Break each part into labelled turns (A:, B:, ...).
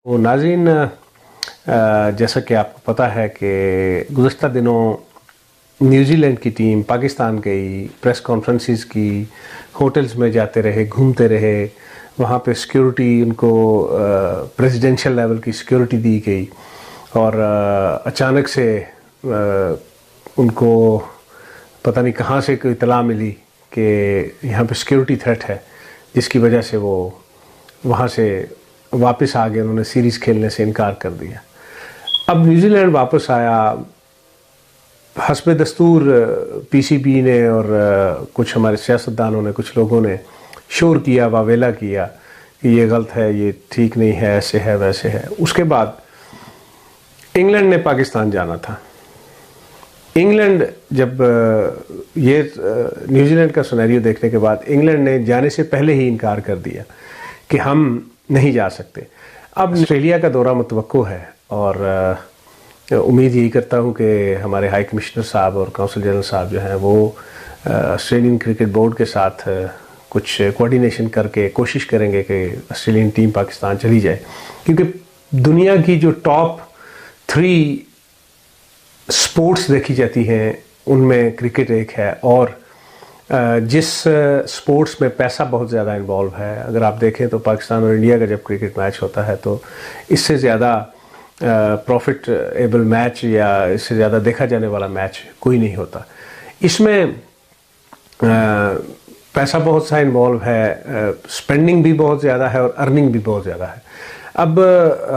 A: وہ ناظرین، جیسا کہ آپ کو پتہ ہے کہ گزشتہ دنوں نیوزی لینڈ کی ٹیم پاکستان گئی، پریس کانفرنسز کی، ہوٹلز میں جاتے رہے، گھومتے رہے، وہاں پہ سیکیورٹی ان کو پریزیڈنشل لیول کی سیکیورٹی دی گئی، اور اچانک سے ان کو پتہ نہیں کہاں سے کوئی اطلاع ملی کہ یہاں پہ سیکیورٹی تھریٹ ہے، جس کی وجہ سے وہ وہاں سے واپس آ گئے، انہوں نے سیریز کھیلنے سے انکار کر دیا۔ اب نیوزی لینڈ واپس آیا، حسب دستور پی سی بی نے اور کچھ ہمارے سیاستدانوں نے، کچھ لوگوں نے شور کیا، واویلا کیا کہ یہ غلط ہے، یہ ٹھیک نہیں ہے، ایسے ہے ویسے ہے۔ اس کے بعد انگلینڈ نے پاکستان جانا تھا۔ انگلینڈ جب یہ نیوزی لینڈ کا سینیریو دیکھنے کے بعد انگلینڈ نے جانے سے پہلے ہی انکار کر دیا کہ ہم نہیں جا سکتے۔ اب آسٹریلیا کا دورہ متوقع ہے، اور امید یہی کرتا ہوں کہ ہمارے ہائی کمشنر صاحب اور کونسل جنرل صاحب جو ہیں وہ آسٹریلین کرکٹ بورڈ کے ساتھ کچھ کوارڈینیشن کر کے کوشش کریں گے کہ آسٹریلین ٹیم پاکستان چلی جائے، کیونکہ دنیا کی جو ٹاپ 3 سپورٹس دیکھی جاتی ہیں ان میں کرکٹ ایک ہے، اور جس سپورٹس میں پیسہ بہت زیادہ انوالو ہے، اگر آپ دیکھیں تو پاکستان اور انڈیا کا جب کرکٹ میچ ہوتا ہے تو اس سے زیادہ پروفٹ ایبل میچ یا اس سے زیادہ دیکھا جانے والا میچ کوئی نہیں ہوتا۔ اس میں پیسہ بہت سا انوالو ہے، سپینڈنگ بھی بہت زیادہ ہے اور ارننگ بھی بہت زیادہ ہے۔ اب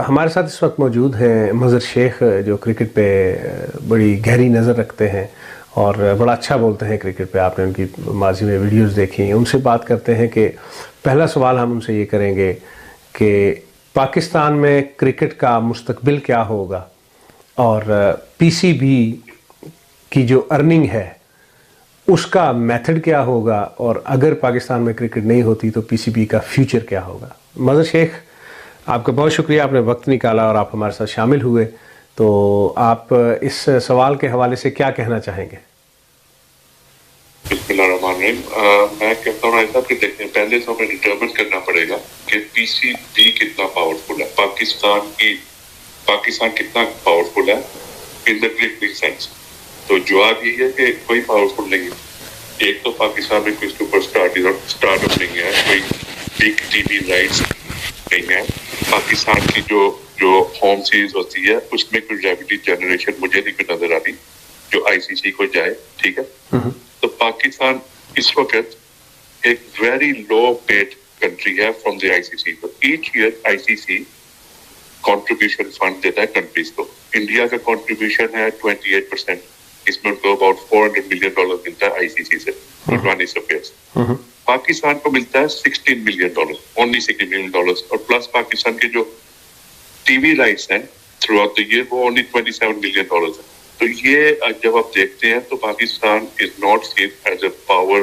A: ہمارے ساتھ اس وقت موجود ہیں مظہر شیخ، جو کرکٹ پہ بڑی گہری نظر رکھتے ہیں اور بڑا اچھا بولتے ہیں کرکٹ پہ، آپ نے ان کی ماضی میں ویڈیوز دیکھی ہیں۔ ان سے بات کرتے ہیں کہ پہلا سوال ہم ان سے یہ کریں گے کہ پاکستان میں کرکٹ کا مستقبل کیا ہوگا، اور پی سی بی کی جو ارننگ ہے اس کا میتھڈ کیا ہوگا، اور اگر پاکستان میں کرکٹ نہیں ہوتی تو پی سی بی کا فیوچر کیا ہوگا۔ مظہر شیخ، آپ کا بہت شکریہ، آپ نے وقت نکالا اور آپ ہمارے ساتھ شامل ہوئے، تو آپ اس سوال کے حوالے سے کیا کہنا چاہیں گے؟
B: بسم اللہ الرحمن الرحیم۔ میں کہتا ہوں ایسا کہ دیکھیں، پہلے تو ہمیں ڈٹرمن کرنا پڑے گا کہ پی سی بی کتنا پاورفل ہے، پاکستان کتنا پاورفل ہے ان دا کرکٹ سینس۔ تو جواب یہ ہے کہ کوئی پاورفل نہیں ہے۔ ایک تو پاکستان میں کوئی سپر اسٹار نہیں ہے، کوئی بگ ٹی وی رائٹس نہیں ہے۔ پاکستان کی جو ہوم سیریز ہوتی ہے اس میں کوئی ریونیو جنریشن مجھے نہیں کوئی نظر آتی جو آئی سی سی کو جائے، ٹھیک ہے۔ تو پاکستان اس وقت ایک ویری لو پیڈ کنٹری ہے فرام دی آئی سی سی۔ تو each year I C C contribution fund دیتا ہے کنٹریز کو۔ انڈیا کا کنٹریبیوشن ہے 28%، اس میں ان کو اباؤٹ $400 ملین ملتا ہے آئی سی سی سے، پاکستان کو ملتا ہے $16 ملین، اونلی $16 ملین، اور پلس پاکستان کے جو ٹی وی رائٹس ہیں تھرو آؤٹ دی ایئر وہ اونلی $27 ملین ہیں۔ تو یہ جب آپ دیکھتے ہیں تو Pakistan is not seen as a power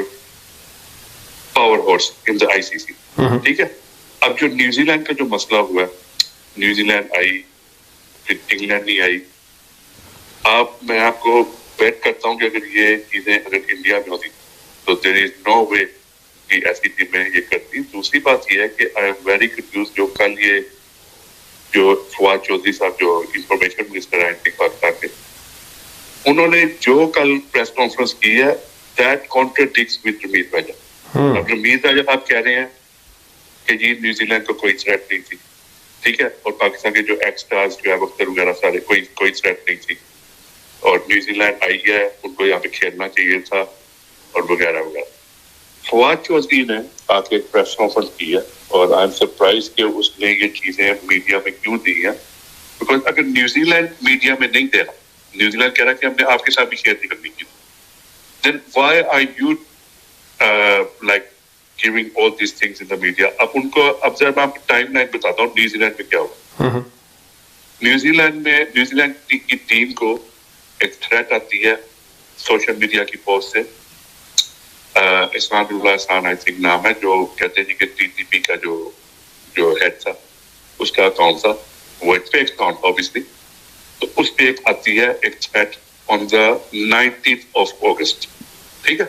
B: horse in the I C C, ٹھیک ہے۔ اب جو نیوزی لینڈ کا جو مسئلہ ہوا ہے، نیوزی لینڈ آئی پھر انگلینڈ نہیں آئی، میں آپ کو بیٹ کرتا ہوں کہ اگر یہ چیزیں اگر انڈیا میں ہوتی تو دیر از نو وے کہ ایسی ٹیمیں یہ کرتی۔ دوسری بات یہ ہے کہ آئی ایم ویری کنفیوز، جو کل یہ جو فواد چودھری صاحب جو انفارمیشن منسٹر ہیں پاکستان کے، انہوں نے جو کل پریس کانفرنس کی ہے دیٹ کانٹراڈکٹس ود رمیز راجہ۔ اب رمیز راجہ آپ کہہ رہے ہیں کہ جی نیوزی لینڈ کو کوئی تھریٹ نہیں تھی، ٹھیک ہے، اور پاکستان کے جو ایکس اسٹارز جو ہے اختر وغیرہ سارے کوئی تھریٹ نہیں تھی، اور نیوزی لینڈ آئی ہے، ان کو یہاں پہ کھیلنا چاہیے تھا اور وغیرہ وغیرہ۔ فواد چودھری نے آ کے ایک پریس کانفرنس کی ہے، اور آئی ایم سرپرائز کہ اس نے یہ چیزیں میڈیا میں کیوں دی ہیں، بیکاز اگر نیوزی لینڈ میڈیا میں نہیں دے رہا، نیوزی لینڈ کہہ رہا کہ ہم نے آپ کے ساتھ بھی شیئر نہیں کرنی کی، then why are you like giving all these things in the media. اب ان کو اب ذرا میں آپ کو ٹائم لائن بتاتا ہوں نیوزی لینڈ میں کیا ہوگا۔ نیوزی لینڈ کی ٹیم کو ایک تھریٹ آتی ہے سوشل میڈیا کی پوسٹ سے، اسلام اللہ احسان آئی تھنک نام ہے، جو کہتے ہیں کہ ٹی ٹی پی کا جو ہیڈ تھا اس کا اکاؤنٹ تھا، وہ ایک فیک اکاؤنٹ اوبیسلی، تو اس پہ ایک آتی ہے ایک threat on the 19th of August، ٹھیک ہے۔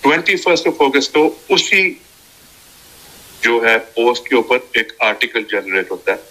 B: 21st of August کو اسی جو ہے پوسٹ کے اوپر ایک آرٹیکل جنریٹ ہوتا ہے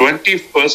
B: 21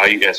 B: IS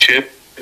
B: 6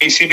B: PCB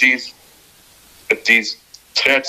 B: these threats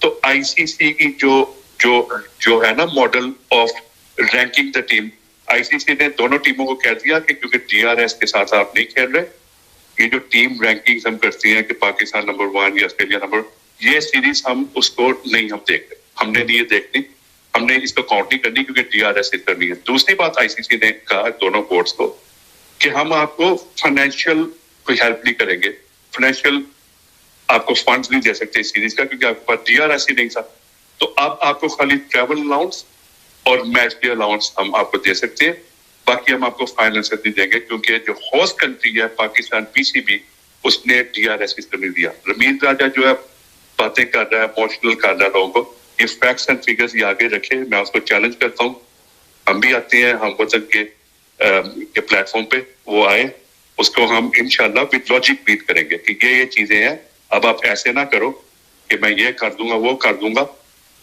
B: تو آئی سی سی کی جو ہے نا model of ranking the team, I C C نے دونوں ٹیموں کو کہہ دیا کہ کیونکہ ڈی آر ایس کے ساتھ آپ نہیں کھیل رہے, یہ جو ٹیم رینکنگ ہم کرتی ہیں کہ پاکستان نمبر 1 یا آسٹریلیا نمبر, یہ سیریز ہم اس کو نہیں ہم دیکھ رہے, ہم نے نہیں یہ دیکھنی, ہم نے اس کو کاؤنٹ نہیں کرنی کیونکہ ڈی آر ایس کرنی ہے. دوسری بات آئی سی سی نے کہا دونوں بورڈز کو کہ ہم آپ کو فائنینشیل کوئی ہیلپ نہیں کریں گے, فائنینشیل آپ کو فنڈز نہیں دے سکتے اس سیریز کا کیونکہ آپ کے پاس ڈی آر ایس ہی نہیں تھا. تو اب آپ کو خالی ٹریول الاؤنس اور میچ ڈے الاؤنس ہم آپ کو دے سکتے ہیں, باقی ہم آپ کو فائنینس نہیں دیں گے کیونکہ جو ہوسٹ کنٹری ہے پاکستان پی سی بی, اس نے ڈی آر ایس اس کو نہیں دیا. رمیز راجہ جو ہے باتیں کر رہا ہے, ایموشنل کر رہا ہے لوگوں کو, یہ فیکٹس اینڈ فگرز یہ آگے رکھے, میں اس کو چیلنج کرتا ہوں. ہم بھی آتے ہیں ہم وطن کے پلیٹ فارم پہ, وہ آئے, اس کو ہم انشاءاللہ وتھ لاجک بیٹ کریں گے کہ یہ چیزیں ہیں, اب آپ ایسے نہ کرو کہ میں یہ کر دوں گا وہ کر دوں گا.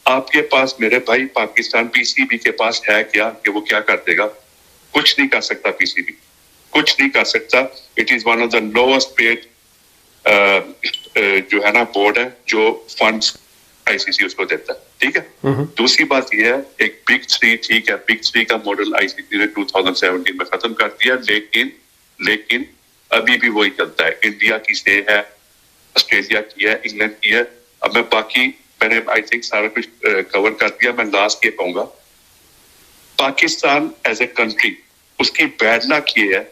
B: آپ کے پاس میرے بھائی پاکستان پی سی بی کے پاس ہے کیا کہ وہ کیا کر دے گا؟ کچھ نہیں کر سکتا پی سی بی, کچھ نہیں کر سکتا. It is one of the lowest paid جو ہے نا بورڈ ہے جو فنڈس آئی سی سی اس کو دیتا ہے, ٹھیک ہے. دوسری بات یہ ہے ایک بگ 3, ٹھیک ہے, بگ 3 کا ماڈل آئی سی سی نے 2017 میں ختم کر دیا, لیکن ابھی بھی وہی چلتا ہے. انڈیا کی سے ہے, آسٹریلیا کی ہے, انگلینڈ کی ہے. اب میں باقی میں نے آئی تھنک سارا کچھ کور کر دیا. میں لاسٹ یہ کہوں گا, پاکستان ایز اے کنٹری اس کی بیڈ لک یہ ہے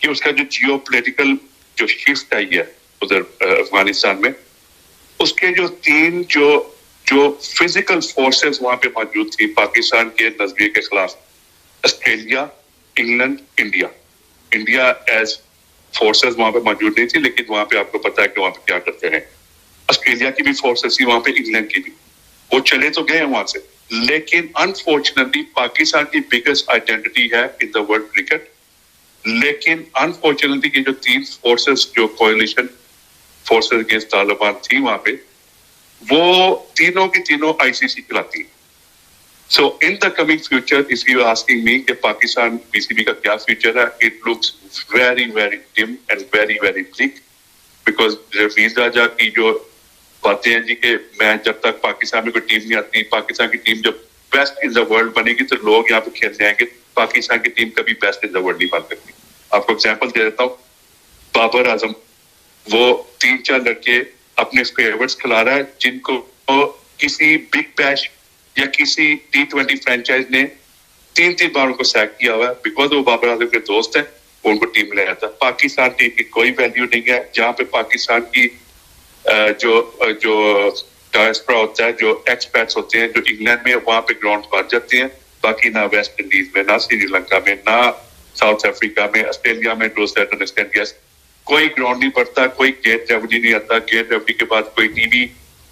B: کہ اس کا جو جیو پولیٹیکل جو شفٹ آئی ہے ادھر افغانستان میں, اس کے جو 3 جو فزیکل فورسز وہاں پہ موجود تھی پاکستان کے نظریے کے خلاف, Australia, England, India as forces وہاں پہ موجود نہیں تھی, لیکن وہاں پہ آپ کو پتا ہے کہ وہاں پہ کیا کرتے ہیں. آسٹریلیا کی بھی فورسز تھی وہاں پہ, انگلینڈ کی بھی, وہ چلے تو گئے ہیں وہاں سے, لیکن انفارچونیٹلی پاکستان کی بگیسٹ آئیڈینٹی ہے ان دا ورلڈ کرکٹ. لیکن انفارچونیٹلی یہ جو 3 فورسز جو کولیشن فورسز اگینسٹ طالبان تھی وہاں پہ, وہ تینوں کی تینوں آئی سی سی چلاتی ہیں. So in the coming future if you asking me کہ پاکستان پی سی بی کا کیا فیوچر ہے, it looks very very dumb and very very bleak, because Rameez Raja کی جو باتیں ہیں جی کہ میں جب تک پاکستان میں کوئی ٹیم نہیں آتی, پاکستان کی ٹیم جب بیسٹ ان دا ورلڈ بنے گی تو لوگ یہاں پہ کھیلنے آئیں گے, پاکستان کی ٹیم کبھی بیسٹ ان دا ورلڈ نہیں بن سکتی. آپ کو ایگزامپل دے دیتا ہوں, بابر اعظم وہ 3-4 لڑکے اپنے فیورٹس کھلا رہا ہے جن کو کسی بگ بیش یا کسی T20 فرینچائز نے 3 بار ان کو سیک کیا ہوا ہے, بیکاز وہ بابر اعظم کے دوست ہیں, وہ ان کو ٹیم لے آتا ہے. پاکستان ٹیم کی کوئی ویلیو نہیں ہے جہاں پہ پاکستان کی جو ڈائسپورا ہوتا ہے, جو ایکسپیٹس ہوتے ہیں جو انگلینڈ میں, وہاں پہ گراؤنڈ بن جاتے ہیں. باقی نہ ویسٹ انڈیز میں, نہ سری لنکا میں, نہ ساؤتھ افریقہ میں, آسٹریلیا میں کوئی گراؤنڈ نہیں پڑتا, کوئی گیٹ ریونیو نہیں آتا. گیٹ ریونیو کے بعد کوئی ٹی وی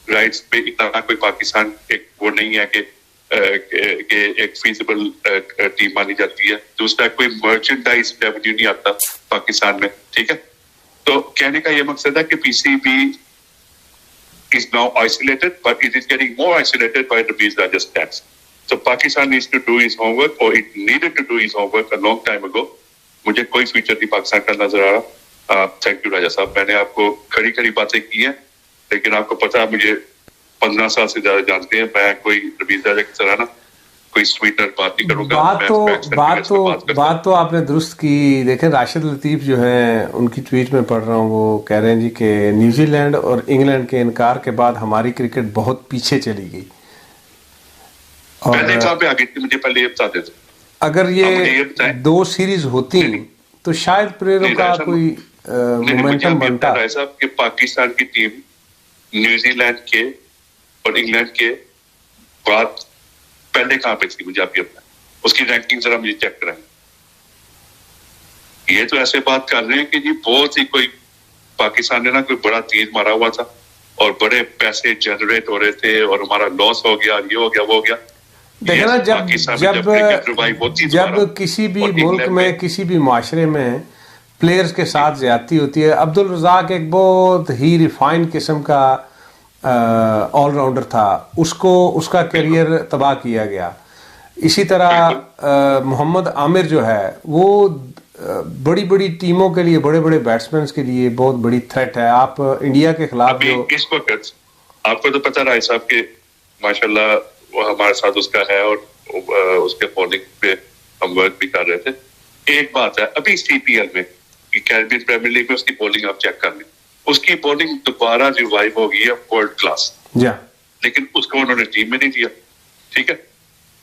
B: رائٹس پہ اتنا کوئی پاکستان ایک وہ نہیں ہے کہ ایک فیزیبل ٹیم مانی جاتی ہے. دوسرا کوئی مرچنڈائز ریونیو نہیں آتا پاکستان میں, ٹھیک ہے. تو کہنے کا یہ مقصد ہے کہ P C B is now isolated, but it is getting more isolated by Ramiz Raja's stance. So Pakistan needs to do his homework, or it needed to do his homework a long time ago. مجھے کوئی future نہیں پاکستان کا نظر آ رہا. Thank you راجا صاحب, میں نے آپ کو کھڑی کھڑی باتیں کی ہیں, لیکن آپ کو پتا ہے مجھے 15 سال سے زیادہ جانتے ہیں, میں کوئی رمیز راجا کی طرح نا کوئی سویٹنر بات نہیں کروں گا.
A: بات تو آپ نے درست کی. دیکھیں راشد لطیف جو ہیں ان کی ٹویٹ میں پڑھ رہا ہوں, وہ کہہ رہے ہیں جی کہ نیوزی لینڈ اور انگلینڈ کے انکار کے بعد ہماری کرکٹ بہت پیچھے چلی گئی.
B: پہلے کہاں پہ آگئی تھی مجھے پہلے یہ بتا دیتے.
A: اگر یہ 2 سیریز ہوتی تو شاید پریروں کا کوئی مومنٹم بنتا.
B: رائے صاحب کہ پاکستان کی ٹیم نیوزی لینڈ کے اور انگلینڈ کے بعد پہلے کہاں پہ تھی, مجھے آپ یہ بتائیں. اس کی رینکنگ ذرا مجھے چیک کرائیں. یہ تو ایسے بات کر رہے ہیں کہ جی بہت ہی کوئی پاکستان نے نا کوئی بڑا تیر مارا ہوا تھا اور بڑے پیسے جنریٹ ہو رہے تھے اور ہمارا لاس ہو گیا, یہ ہو گیا, وہ ہو گیا.
A: دیکھیں نا جب کسی بھی ملک میں کسی بھی معاشرے میں پلیئرز کے ساتھ زیادتی ہوتی ہے. عبدالرزاق ایک بہت ہی ریفائنڈ قسم کا آل راؤنڈر تھا, اس کا کیریئر تباہ کیا گیا. اسی طرح محمد عامر جو ہے وہ بڑی بڑی ٹیموں کے لیے, بڑے بڑے بیٹسمینز کے لیے بہت بڑی تھریٹ ہے. آپ انڈیا کے خلاف جو
B: آپ کو تو پتا رائے صاحب کہ ماشاءاللہ وہ ہمارے ساتھ اس کا ہے اور اس کے بولنگ پہ ہم ورک بھی کر رہے تھے. ایک بات ہے ابھی سی پی ایل میں کیریبین پریمیئر لیگ میں اس کی بولنگ آپ چیک کر لیں, اس کی بولنگ دوبارہ ریوائیو ہو گئی ہے ورلڈ کلاس, لیکن اس کو انہوں نے ٹیم میں نہیں دیا. ٹھیک ہے,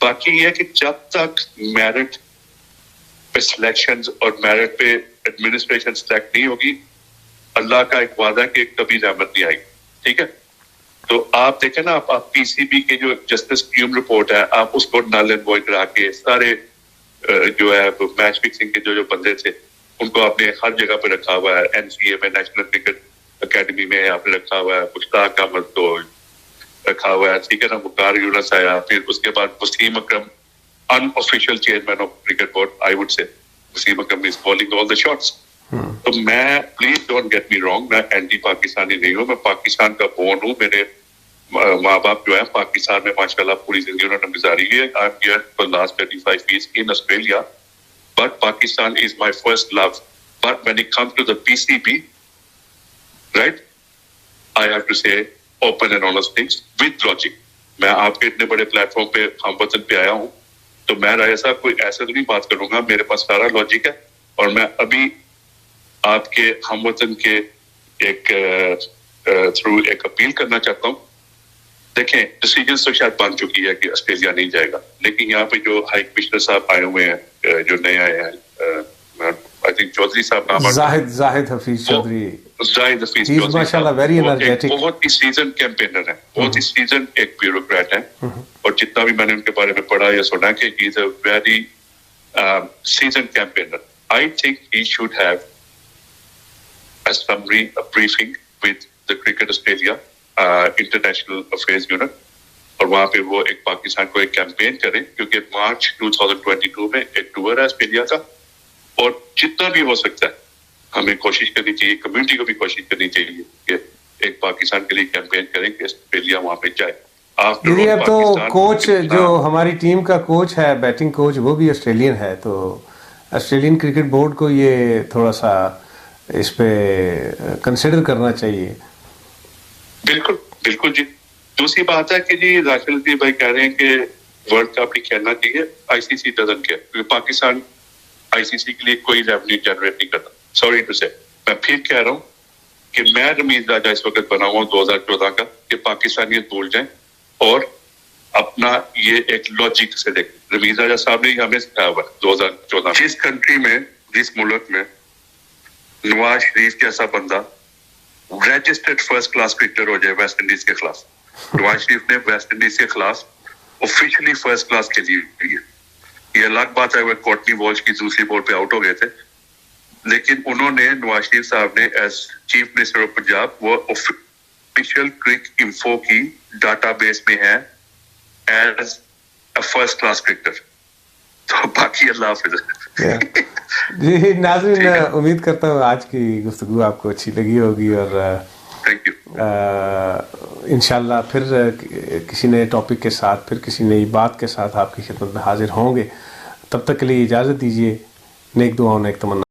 B: باقی یہ ہے کہ جب تک میرٹ پہ سلیکشن اور میرٹ پہ ایڈمنسٹریشن سلیکٹ نہیں ہوگی, اللہ کا ایک وعدہ ہے کہ کبھی رحمت نہیں آئے گی. ٹھیک ہے, تو آپ دیکھیں نا, آپ پی سی بی کے جو جسٹس کیوم رپورٹ ہے آپ اس کو نل اینڈ وائڈ کرا کے سارے جو ہے میچ فکسنگ کے جو بندے تھے ان کو آپ نے ہر جگہ پہ رکھا ہوا ہے. این سی اے میں, نیشنل کرکٹ اکیڈمی میں آپ نے رکھا ہوا ہے, مشتاق احمد تو رکھا ہوا ہے. ٹھیک ہے نا, مختار یونس آیا, پھر اس کے بعد Wasim Akram unofficial chairman of cricket board, I would say Wasim Akram is bowling all the shots. تو میں please don't get me wrong, میں اینٹی پاکستانی نہیں ہوں, میں پاکستان کا بورن ہوں. میرے ماں باپ جو ہے پاکستان میں ماشاءاللہ پوری زندگی انہوں نے گزاری ہے. I am here for last 35 years in Australia, but Pakistan is my first love. But when it comes to the PCB, right, I have to say open and honest things with logic. میں آپ کے اتنے بڑے plate form پہ ہم وطن پہ آیا ہوں تو میں راجہ صاحب کوئی ایسا تو نہیں بات کروں گا, میرے پاس سارا لاجک ہے. اور میں ابھی آپ کے ہم وطن کے ایک تھرو ایک اپیل کرنا چاہتا ہوں. دیکھیں ڈیسیجن تو شاید بن چکی ہے کہ آسٹریلیا نہیں جائے گا, لیکن یہاں پہ جو ہائی کمشنر صاحب آئے ہوئے ہیں, جو نئے آئے ہیں, آئی تھنک چودھری صاحب,
A: زاہد حفیظ چودھری,
B: بہت ہی سیزن کیمپینر ہیں, بہت ہی سیزن ایک بیوروکریٹ ہیں. اور جتنا بھی میں نے ان کے بارے میں پڑھا یا سنا کہ he is a very season campaigner. I think he should have a summary, a briefing with the Cricket Australia international affairs unit, اور وہاں پہ وہ ایک پاکستان کو ایک کیمپین کریں, کیونکہ مارچ 2022 میں ایک ٹور ہے آسٹریلیا کا, اور جتنا بھی ہو سکتا ہے ہمیں کوشش کرنی چاہیے, کمیونٹی کو بھی کوشش کرنی چاہیے کہ ایک پاکستان کے لیے کیمپین کریں کہ آسٹریلیا وہاں پہ جائے.
A: اب تو کوچ جو ہماری ٹیم کا کوچ ہے, بیٹنگ کوچ, وہ بھی آسٹریلین ہے, تو آسٹریلین کرکٹ بورڈ کو یہ تھوڑا سا اس پہ کنسیڈر کرنا چاہیے.
B: بالکل بالکل جی. دوسری بات ہے کہ جی راشد لطیف بھائی کہہ رہے ہیں کہ ورلڈ کپ نہیں کھیلنا چاہیے, آئی سی سی ڈزنٹ کیئر, کیونکہ پاکستان آئی سی سی کے لیے کوئی ریونیو جنریٹ نہیں کرتا. سوری ٹو سے میں پھر کہہ رہا ہوں کہ میں رمیز راجہ اس وقت بنا ہوا 2014 کا کہ پاکستانیت بھول جائیں اور اپنا یہ ایک لاجک سے دیکھیں. رمیز راجہ صاحب نے ہمیں سکھایا ہوا 2014 جس کنٹری میں, جس ملک میں نواز شریف جیسا بندہ رجسٹرڈ فرسٹ کلاس کرکٹر ہو جائے ویسٹ انڈیز کے خلاف. نواز شریف نے ویسٹ انڈیز کے خلاف آفیشلی فرسٹ کلاس کے لیے, یہ الگ بات ہے وہ کورٹنی والش کی دوسری بال پہ آؤٹ ہو گئے تھے, لیکن انہوں نے نواز شریف صاحب نے as chief minister of Punjab وہ آفیشیل کرک انفو کی ڈاٹا بیس میں ہے as a first class cricketer. تو باقی اللہ حافظ.
A: جی ناظرین, امید کرتا ہوں آج کی گفتگو آپ کو اچھی لگی ہوگی, اور انشاءاللہ پھر کسی نئے ٹاپک کے ساتھ, پھر کسی نئی بات کے ساتھ آپ کی خدمت میں حاضر ہوں گے. تب تک کے لیے اجازت دیجیے. نیک دعاؤں نیک تمنا.